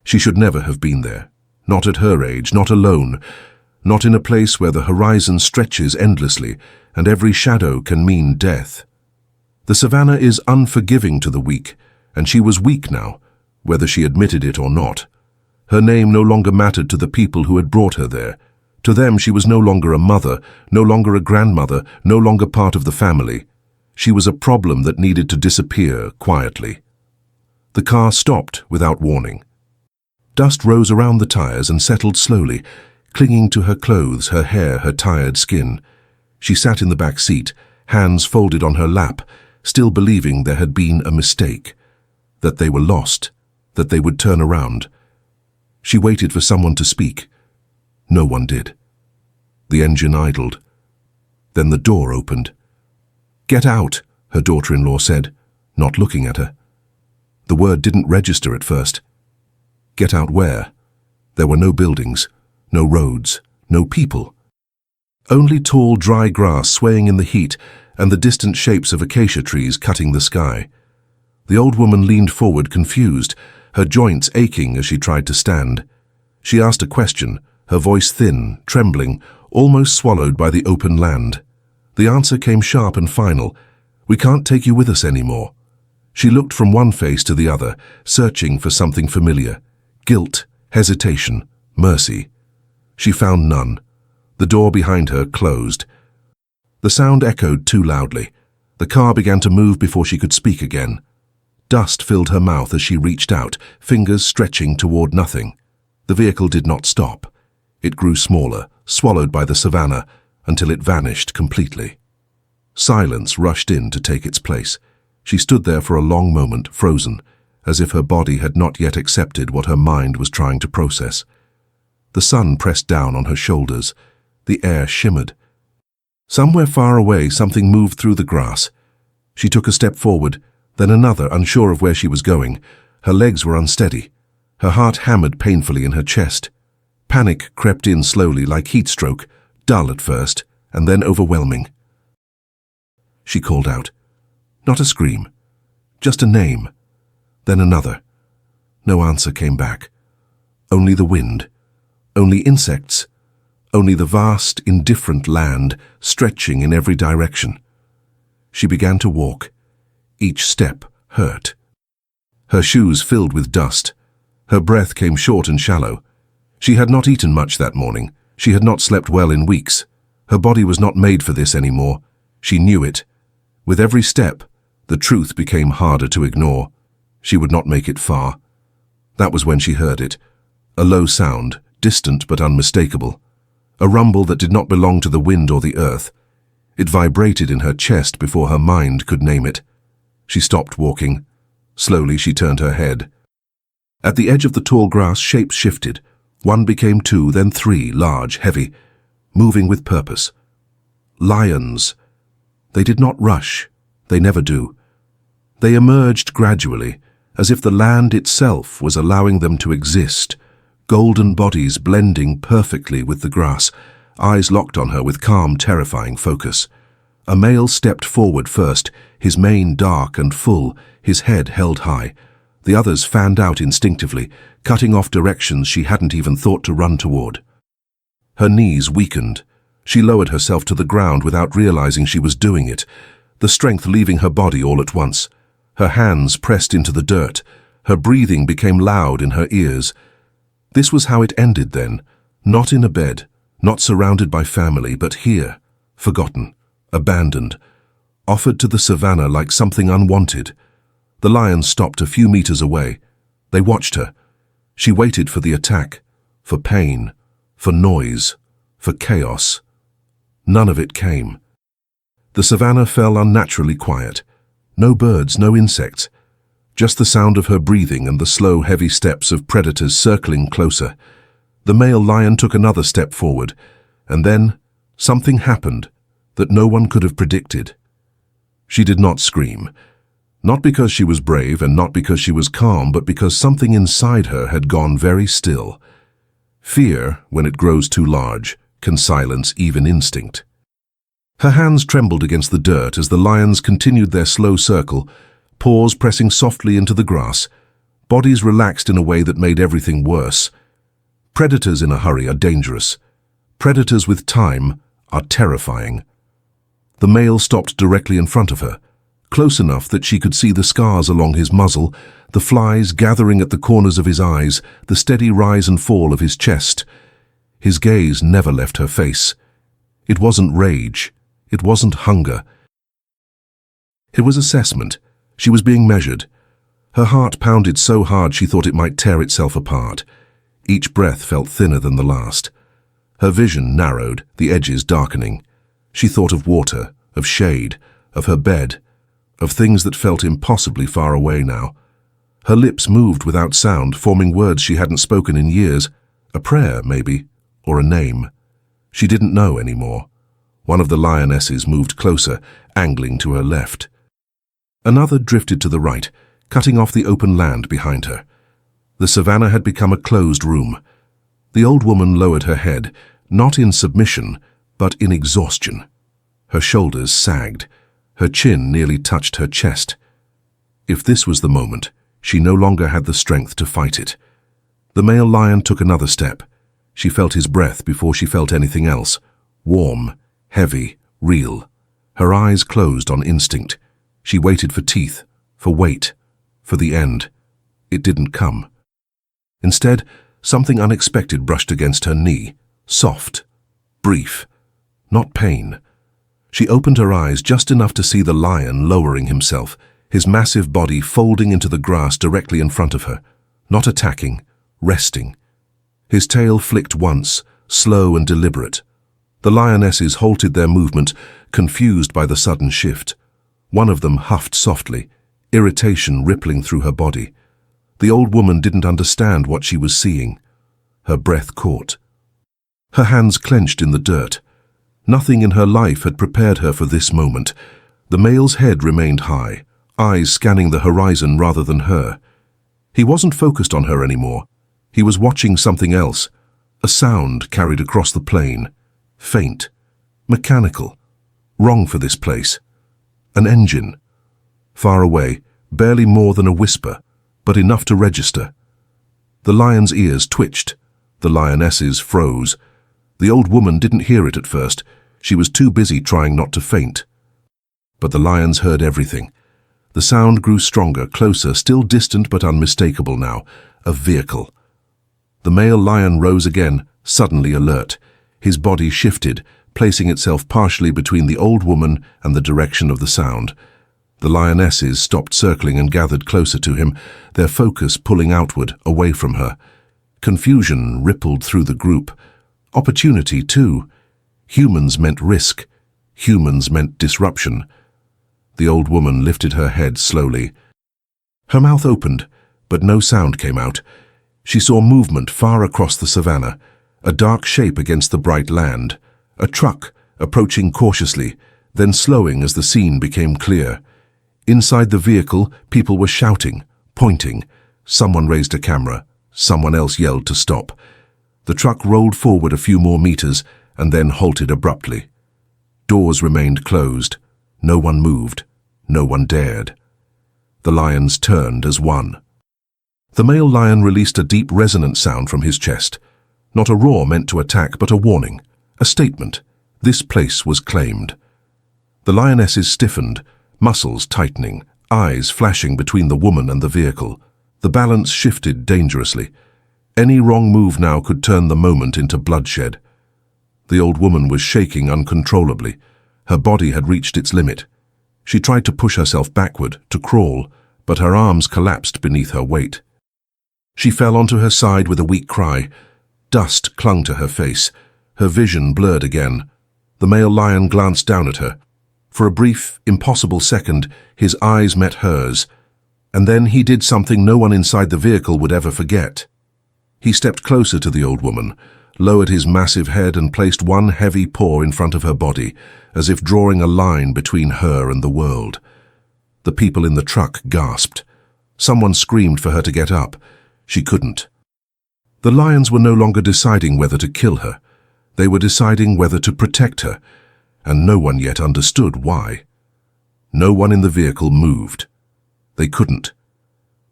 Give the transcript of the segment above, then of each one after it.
She should never have been there. Not at her age, not alone, not in a place where the horizon stretches endlessly and every shadow can mean death. The Savanna is unforgiving to the weak, and she was weak now, whether she admitted it or not. Her name no longer mattered to the people who had brought her there. To them she was no longer a mother, no longer a grandmother, no longer part of the family. She was a problem that needed to disappear quietly. The car stopped without warning. Dust rose around the tires and settled slowly, clinging to her clothes, her hair, her tired skin. She sat in the back seat, hands folded on her lap, still believing there had been a mistake, that they were lost, that they would turn around. She waited for someone to speak. No one did. The engine idled. Then the door opened. "Get out," her daughter-in-law said, not looking at her. The word didn't register at first. Get out where? There were no buildings, no roads, no people. Only tall, dry grass swaying in the heat and the distant shapes of acacia trees cutting the sky. The old woman leaned forward, confused, her joints aching as she tried to stand. She asked a question, her voice thin, trembling, almost swallowed by the open land. The answer came sharp and final. "We can't take you with us anymore." She looked from one face to the other, searching for something familiar. Guilt, hesitation, mercy. She found none. The door behind her closed. The sound echoed too loudly. The car began to move before she could speak again. Dust filled her mouth as she reached out, fingers stretching toward nothing. The vehicle did not stop. It grew smaller, swallowed by the Savanna, until it vanished completely. Silence rushed in to take its place. She stood there for a long moment, frozen, as if her body had not yet accepted what her mind was trying to process. The sun pressed down on her shoulders. The air shimmered. Somewhere far away, something moved through the grass. She took a step forward, then another, unsure of where she was going. Her legs were unsteady. Her heart hammered painfully in her chest. Panic crept in slowly, like heat stroke, dull at first, and then overwhelming. She called out. Not a scream, just a name. Then another. No answer came back. Only the wind. Only insects. Only the vast, indifferent land stretching in every direction. She began to walk. Each step hurt. Her shoes filled with dust. Her breath came short and shallow. She had not eaten much that morning. She had not slept well in weeks. Her body was not made for this anymore. She knew it. With every step, the truth became harder to ignore. She would not make it far. That was when she heard it. A low sound, distant but unmistakable. A rumble that did not belong to the wind or the earth. It vibrated in her chest before her mind could name it. She stopped walking. Slowly she turned her head. At the edge of the tall grass, shapes shifted. One became two, then three, large, heavy, moving with purpose. Lions. They did not rush. They never do. They emerged gradually, as if the land itself was allowing them to exist, golden bodies blending perfectly with the grass, eyes locked on her with calm, terrifying focus. A male stepped forward first, his mane dark and full, his head held high. The others fanned out instinctively, cutting off directions she hadn't even thought to run toward. Her knees weakened. She lowered herself to the ground without realizing she was doing it, the strength leaving her body all at once. Her hands pressed into the dirt. Her breathing became loud in her ears. This was how it ended then, not in a bed, not surrounded by family, but here, forgotten, abandoned, offered to the Savanna like something unwanted. The lions stopped a few meters away. They watched her. She waited for the attack, for pain, for noise, for chaos. None of it came. The Savanna fell unnaturally quiet. No birds, no insects. Just the sound of her breathing and the slow, heavy steps of predators circling closer. The male lion took another step forward, and then something happened that no one could have predicted. She did not scream. Not because she was brave and not because she was calm, but because something inside her had gone very still. Fear, when it grows too large, can silence even instinct. Her hands trembled against the dirt as the lions continued their slow circle, paws pressing softly into the grass, Bodies relaxed in a way that made everything worse. Predators in a hurry are dangerous. Predators with time are terrifying. The male stopped directly in front of her, close enough that she could see the scars along his muzzle, the flies gathering at the corners of his eyes, the steady rise and fall of his chest. His gaze never left her face. It wasn't rage. It wasn't hunger. It was assessment. She was being measured. Her heart pounded so hard she thought it might tear itself apart. Each breath felt thinner than the last. Her vision narrowed, the edges darkening. She thought of water, of shade, of her bed, of things that felt impossibly far away now. Her lips moved without sound, forming words she hadn't spoken in years. A prayer, maybe, or a name. She didn't know anymore. One of the lionesses moved closer, angling to her left. Another drifted to the right, cutting off the open land behind her. The savanna had become a closed room. The old woman lowered her head, not in submission, but in exhaustion. Her shoulders sagged. Her chin nearly touched her chest. If this was the moment, she no longer had the strength to fight it. The male lion took another step. She felt his breath before she felt anything else. Warm, heavy, real. Her eyes closed on instinct. She waited for teeth, for weight, for the end. It didn't come. Instead, something unexpected brushed against her knee. Soft, brief, not pain. She opened her eyes just enough to see the lion lowering himself, his massive body folding into the grass directly in front of her, not attacking, resting. His tail flicked once, slow and deliberate. The lionesses halted their movement, confused by the sudden shift. One of them huffed softly, irritation rippling through her body. The old woman didn't understand what she was seeing. Her breath caught. Her hands clenched in the dirt. Nothing in her life had prepared her for this moment. The male's head remained high, eyes scanning the horizon rather than her. He wasn't focused on her anymore. He was watching something else. A sound carried across the plain. Faint. Mechanical. Wrong for this place. An engine. Far away, barely more than a whisper, but enough to register. The lion's ears twitched. The lionesses froze. The old woman didn't hear it at first. She was too busy trying not to faint. But the lions heard everything. The sound grew stronger, closer, still distant but unmistakable now. A vehicle. The male lion rose again, suddenly alert. His body shifted, placing itself partially between the old woman and the direction of the sound. The lionesses stopped circling and gathered closer to him, their focus pulling outward, away from her. Confusion rippled through the group. Opportunity, too. Humans meant risk. Humans meant disruption. The old woman lifted her head slowly. Her mouth opened, but no sound came out. She saw movement far across the savanna, a dark shape against the bright land. A truck, approaching cautiously, then slowing as the scene became clear. Inside the vehicle, people were shouting, pointing. Someone raised a camera. Someone else yelled to stop. The truck rolled forward a few more meters and then halted abruptly. Doors remained closed. No one moved. No one dared. The lions turned as one. The male lion released a deep resonant sound from his chest. Not a roar meant to attack, but a warning. A statement. This place was claimed. The lionesses stiffened, muscles tightening, eyes flashing between the woman and the vehicle. The balance shifted dangerously. Any wrong move now could turn the moment into bloodshed. The old woman was shaking uncontrollably. Her body had reached its limit. She tried to push herself backward, to crawl, but her arms collapsed beneath her weight. She fell onto her side with a weak cry. Dust clung to her face. Her vision blurred again. The male lion glanced down at her. For a brief, impossible second, his eyes met hers. And then he did something no one inside the vehicle would ever forget. He stepped closer to the old woman, lowered his massive head and placed one heavy paw in front of her body, as if drawing a line between her and the world. The people in the truck gasped. Someone screamed for her to get up. She couldn't. The lions were no longer deciding whether to kill her. They were deciding whether to protect her, and no one yet understood why. No one in the vehicle moved. They couldn't.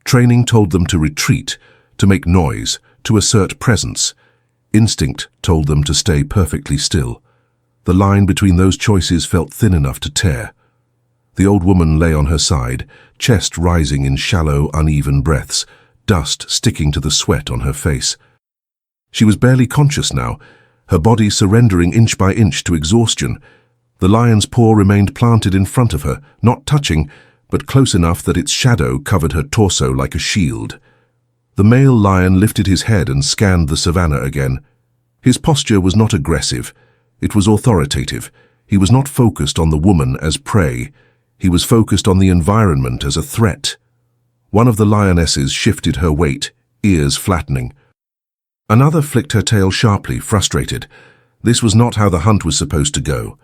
Training told them to retreat, to make noise, to assert presence. Instinct told them to stay perfectly still. The line between those choices felt thin enough to tear. The old woman lay on her side, chest rising in shallow, uneven breaths, dust sticking to the sweat on her face. She was barely conscious now, her body surrendering inch by inch to exhaustion. The lion's paw remained planted in front of her, not touching, but close enough that its shadow covered her torso like a shield. The male lion lifted his head and scanned the savanna again. His posture was not aggressive. It was authoritative. He was not focused on the woman as prey. He was focused on the environment as a threat. One of the lionesses shifted her weight, ears flattening. Another flicked her tail sharply, frustrated. This was not how the hunt was supposed to go.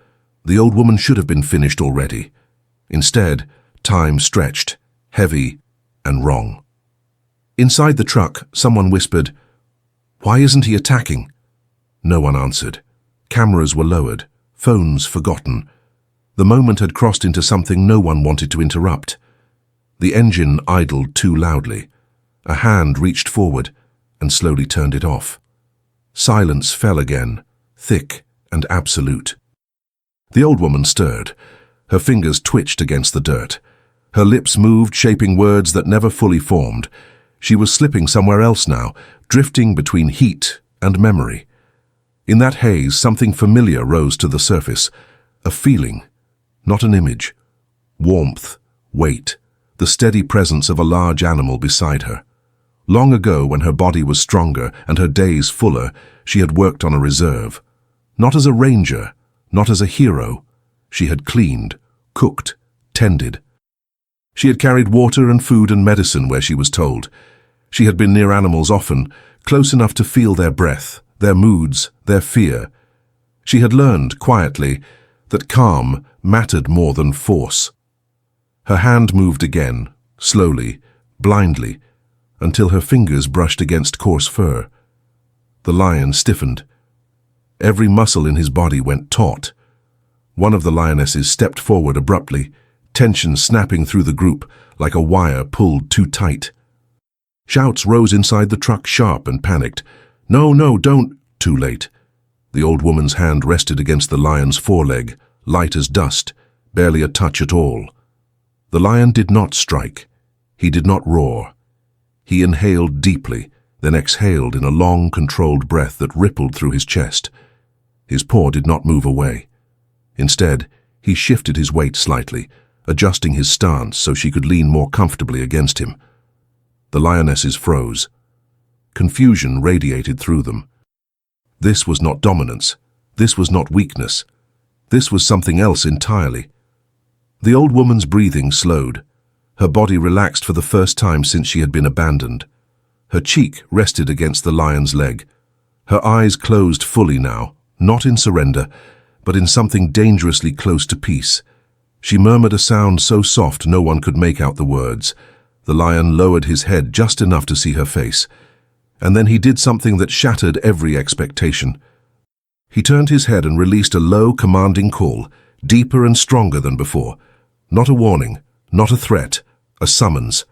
The old woman should have been finished already. Instead, time stretched, heavy and wrong. Inside the truck, someone whispered, "Why isn't he attacking?" No one answered. Cameras were lowered, phones forgotten. The moment had crossed into something no one wanted to interrupt. The engine idled too loudly. A hand reached forward and slowly turned it off. Silence fell again, thick and absolute. The old woman stirred. Her fingers twitched against the dirt. Her lips moved, shaping words that never fully formed. She was slipping somewhere else now, drifting between heat and memory. In that haze, something familiar rose to the surface. A feeling, not an image. Warmth, weight, the steady presence of a large animal beside her. Long ago, when her body was stronger and her days fuller, she had worked on a reserve. Not as a ranger, not as a hero. She had cleaned, cooked, tended. She had carried water and food and medicine where she was told. She had been near animals often, close enough to feel their breath, their moods, their fear. She had learned, quietly, that calm mattered more than force. Her hand moved again, slowly, blindly, until her fingers brushed against coarse fur. The lion stiffened. Every muscle in his body went taut. One of the lionesses stepped forward abruptly, tension snapping through the group like a wire pulled too tight. Shouts rose inside the truck, sharp and panicked. "No, no, don't!" Too late. The old woman's hand rested against the lion's foreleg, light as dust, barely a touch at all. The lion did not strike. He did not roar. He inhaled deeply, then exhaled in a long, controlled breath that rippled through his chest. His paw did not move away. Instead, he shifted his weight slightly, adjusting his stance so she could lean more comfortably against him. The lionesses froze. Confusion radiated through them. This was not dominance. This was not weakness. This was something else entirely. The old woman's breathing slowed. Her body relaxed for the first time since she had been abandoned. Her cheek rested against the lion's leg. Her eyes closed fully now, not in surrender, but in something dangerously close to peace. She murmured a sound so soft no one could make out the words. The lion lowered his head just enough to see her face. And then he did something that shattered every expectation. He turned his head and released a low, commanding call, deeper and stronger than before. Not a warning, not a threat, a summons.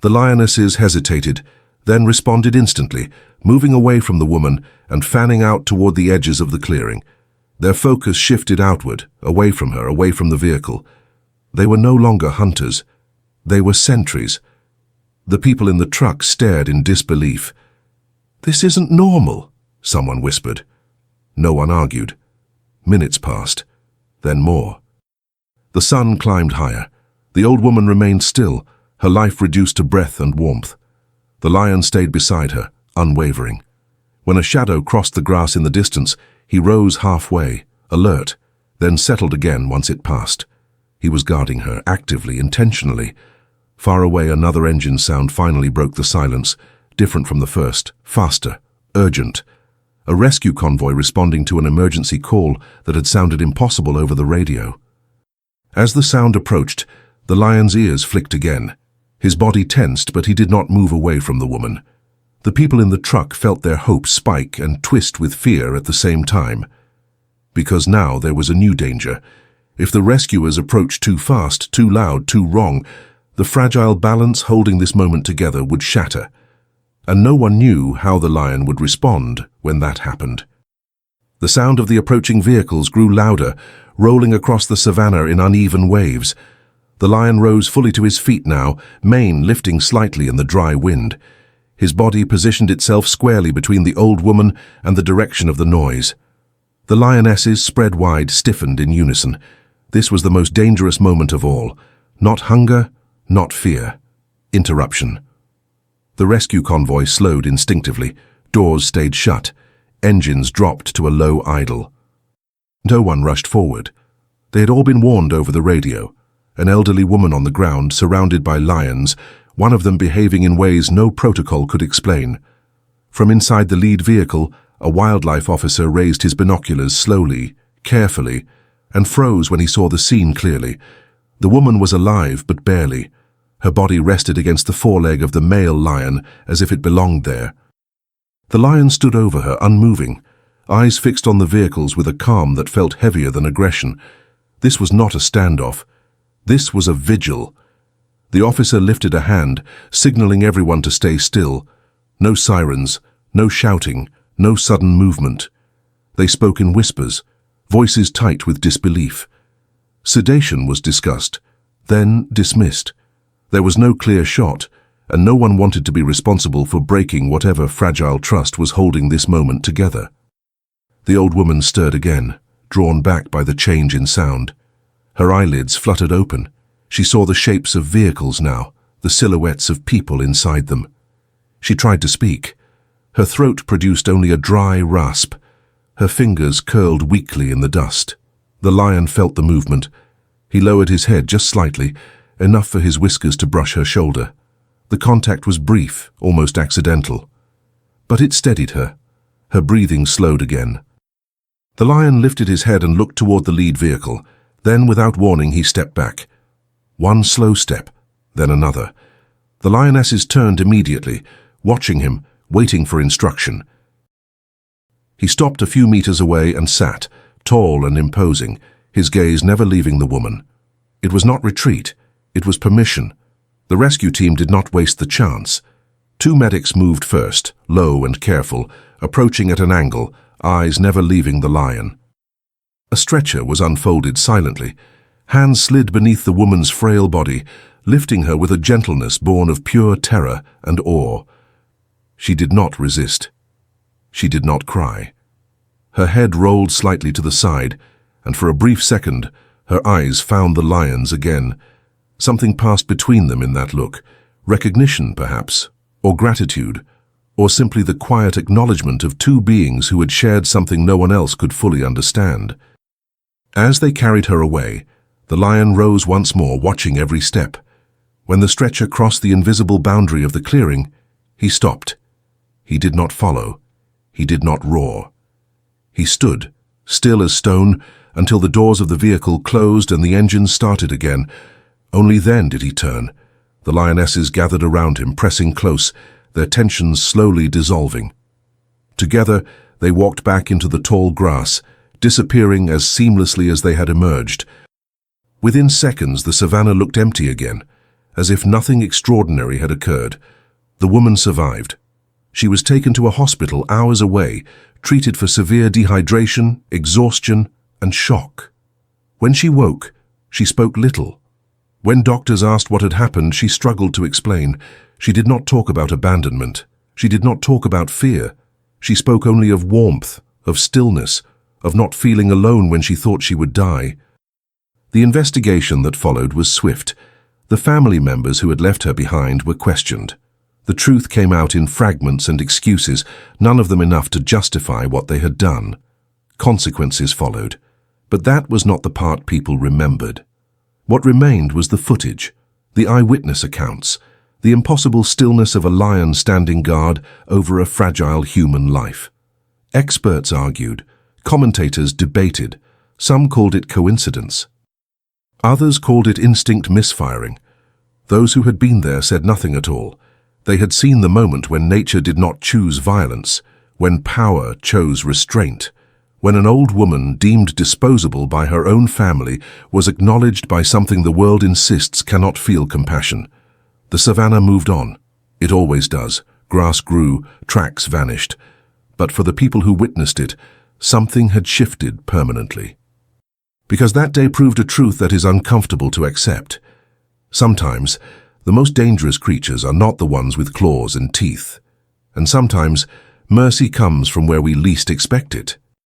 The lionesses hesitated, then responded instantly, moving away from the woman and fanning out toward the edges of the clearing. Their focus shifted outward, away from her, away from the vehicle. They were no longer hunters. They were sentries. The people in the truck stared in disbelief. "This isn't normal," someone whispered. No one argued. Minutes passed, then more. The sun climbed higher. The old woman remained still, her life reduced to breath and warmth. The lion stayed beside her, unwavering. When a shadow crossed the grass in the distance, he rose halfway, alert, then settled again once it passed. He was guarding her, actively, intentionally. Far away, another engine sound finally broke the silence, different from the first, faster, urgent. A rescue convoy responding to an emergency call that had sounded impossible over the radio. As the sound approached, the lion's ears flicked again. His body tensed, but he did not move away from the woman. The people in the truck felt their hope spike and twist with fear at the same time. Because now there was a new danger. If the rescuers approached too fast, too loud, too wrong, The fragile balance holding this moment together would shatter, and no one knew how the lion would respond when that happened. The sound of the approaching vehicles grew louder, rolling across the savanna in uneven waves. The lion rose fully to his feet now, mane lifting slightly in the dry wind. His body positioned itself squarely between the old woman and the direction of the noise. The lionesses, spread wide, stiffened in unison. This was the most dangerous moment of all. Not hunger, not fear. Interruption. The rescue convoy slowed instinctively. Doors stayed shut. Engines dropped to a low idle. No one rushed forward. They had all been warned over the radio. An elderly woman on the ground, surrounded by lions, one of them behaving in ways no protocol could explain. From inside the lead vehicle, a wildlife officer raised his binoculars slowly, carefully, and froze when he saw the scene clearly. The woman was alive, but barely. Her body rested against the foreleg of the male lion, as if it belonged there. The lion stood over her, unmoving, eyes fixed on the vehicles with a calm that felt heavier than aggression. This was not a standoff. This was a vigil. The officer lifted a hand, signaling everyone to stay still. No sirens, no shouting, no sudden movement. They spoke in whispers, voices tight with disbelief. Sedation was discussed, then dismissed. There was no clear shot, and no one wanted to be responsible for breaking whatever fragile trust was holding this moment together. The old woman stirred again, drawn back by the change in sound. Her eyelids fluttered open. She saw the shapes of vehicles now, the silhouettes of people inside them. She tried to speak. Her throat produced only a dry rasp. Her fingers curled weakly in the dust. The lion felt the movement. He lowered his head just slightly, enough for his whiskers to brush her shoulder. The contact was brief, almost accidental. But it steadied her. Her breathing slowed again. The lion lifted his head and looked toward the lead vehicle. Then, without warning, he stepped back. One slow step, then another. The lionesses turned immediately, watching him, waiting for instruction. He stopped a few meters away and sat, tall and imposing, his gaze never leaving the woman. It was not retreat, it was permission. The rescue team did not waste the chance. 2 medics moved first, low and careful, approaching at an angle, eyes never leaving the lion. A stretcher was unfolded silently. Hands slid beneath the woman's frail body, lifting her with a gentleness born of pure terror and awe. She did not resist. She did not cry. Her head rolled slightly to the side, and for a brief second, her eyes found the lion's again. Something passed between them in that look. Recognition, perhaps, or gratitude, or simply the quiet acknowledgement of 2 beings who had shared something no one else could fully understand. As they carried her away, the lion rose once more, watching every step. When the stretcher crossed the invisible boundary of the clearing, he stopped. He did not follow. He did not roar. He stood, still as stone, until the doors of the vehicle closed and the engines started again. Only then did he turn. The lionesses gathered around him, pressing close, their tensions slowly dissolving. Together, they walked back into the tall grass, disappearing as seamlessly as they had emerged. Within seconds, the savanna looked empty again, as if nothing extraordinary had occurred. The woman survived. She was taken to a hospital hours away, treated for severe dehydration, exhaustion, and shock. When she woke, she spoke little. When doctors asked what had happened, she struggled to explain. She did not talk about abandonment. She did not talk about fear. She spoke only of warmth, of stillness, of not feeling alone when she thought she would die. The investigation that followed was swift. The family members who had left her behind were questioned. The truth came out in fragments and excuses, none of them enough to justify what they had done. Consequences followed, but that was not the part people remembered. What remained was the footage, the eyewitness accounts, the impossible stillness of a lion standing guard over a fragile human life. Experts argued, commentators debated, some called it coincidence. Others called it instinct misfiring. Those who had been there said nothing at all. They had seen the moment when nature did not choose violence, when power chose restraint, When an old woman deemed disposable by her own family was acknowledged by something the world insists cannot feel compassion. The Savanna moved on. It always does. Grass grew, tracks vanished. But for the people who witnessed it, something had shifted permanently. Because that day proved a truth that is uncomfortable to accept. Sometimes, the most dangerous creatures are not the ones with claws and teeth. And sometimes, mercy comes from where we least expect it.